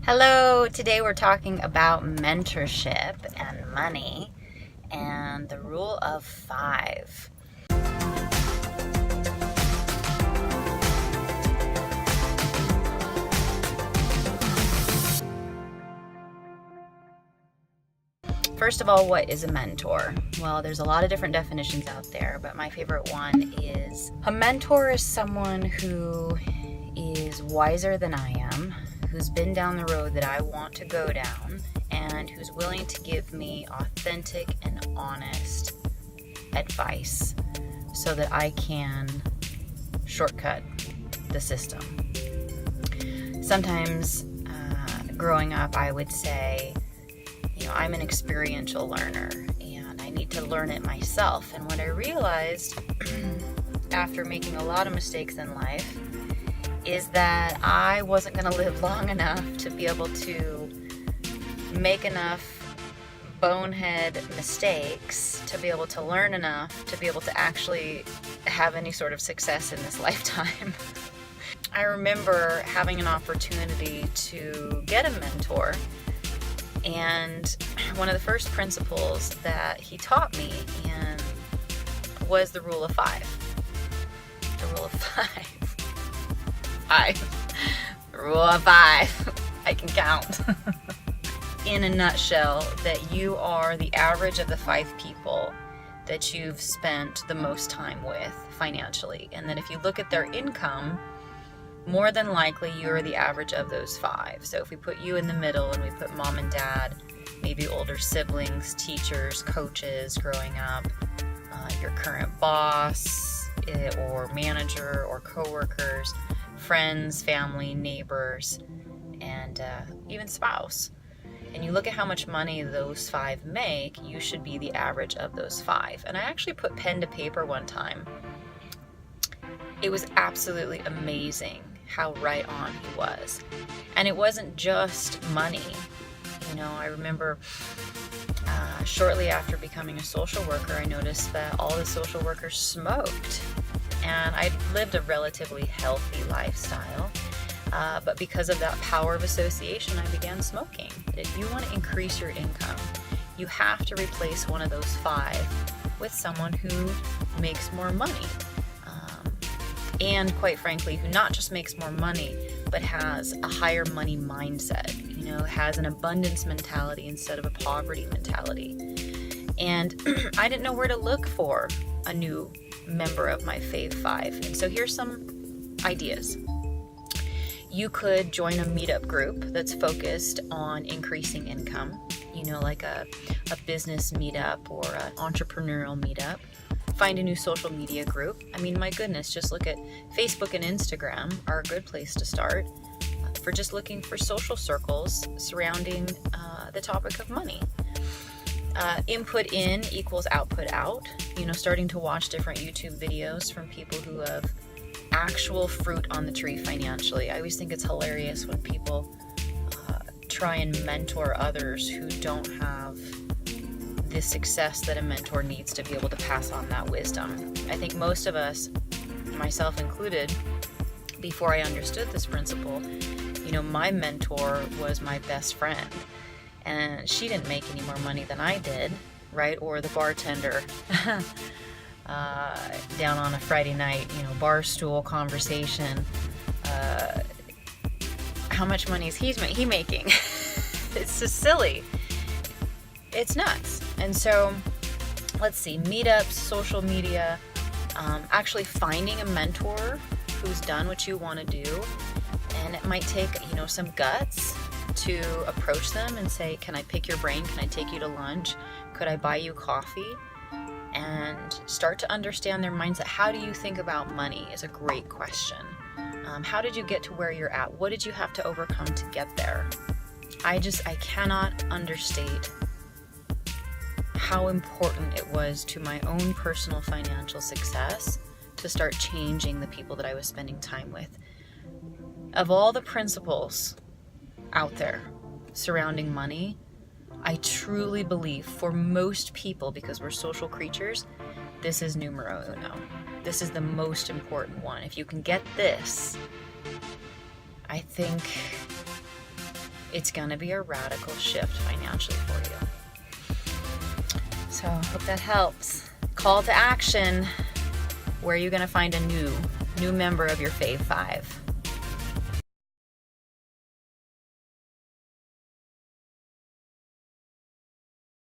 Hello, today we're talking about mentorship and money and the rule of five. First of all, what is a mentor? Well, there's a lot of different definitions out there, but my favorite one is a mentor is someone who is wiser than I am, who's been down the road that I want to go down, and who's willing to give me authentic and honest advice so that I can shortcut the system. Sometimes growing up, I would say, I'm an experiential learner and I need to learn it myself. And what I realized after making a lot of mistakes in life is that I wasn't going to live long enough to be able to make enough bonehead mistakes to be able to learn enough to be able to actually have any sort of success in this lifetime. I remember having an opportunity to get a mentor, and one of the first principles that he taught me was the rule of five. The rule of five. The rule of five. I can count. In a nutshell, that you are the average of the five people that you've spent the most time with financially. And then if you look at their income, more than likely you're the average of those five. So if we put you in the middle and we put mom and dad, maybe older siblings, teachers, coaches growing up, your current boss or manager or coworkers, friends, family, neighbors, and even spouse. And you look at how much money those five make, you should be the average of those five. And I actually put pen to paper one time. It was absolutely amazing how right on he was. And it wasn't just money. I remember shortly after becoming a social worker, I noticed that all the social workers smoked. And I lived a relatively healthy lifestyle. But because of that power of association, I began smoking. If you want to increase your income, you have to replace one of those five with someone who makes more money. And quite frankly, who not just makes more money, but has a higher money mindset, has an abundance mentality instead of a poverty mentality. And I didn't know where to look for a new member of my Fave Five. And so here's some ideas. You could join a meetup group that's focused on increasing income, like a business meetup or an entrepreneurial meetup. Find a new social media group. I mean, my goodness, just look at Facebook and Instagram are a good place to start for just looking for social circles surrounding the topic of money. Input in equals output out. Starting to watch different YouTube videos from people who have actual fruit on the tree financially. I always think it's hilarious when people try and mentor others who don't have the success that a mentor needs to be able to pass on that wisdom. I think most of us, myself included, before I understood this principle, my mentor was my best friend, and she didn't make any more money than I did, right? Or the bartender down on a Friday night, bar stool conversation. How much money is he making? It's just silly. It's nuts. And so, let's see, meetups, social media, actually finding a mentor who's done what you want to do. And it might take, some guts to approach them and say, can I pick your brain? Can I take you to lunch? Could I buy you coffee? And start to understand their mindset. How do you think about money is a great question. How did you get to where you're at? What did you have to overcome to get there? I cannot understate how important it was to my own personal financial success to start changing the people that I was spending time with. Of all the principles out there surrounding money, I truly believe for most people, because we're social creatures, this is numero uno. This is the most important one. If you can get this, I think it's going to be a radical shift financially for you. So I hope that helps. Call to action. Where are you going to find a new member of your Fave 5?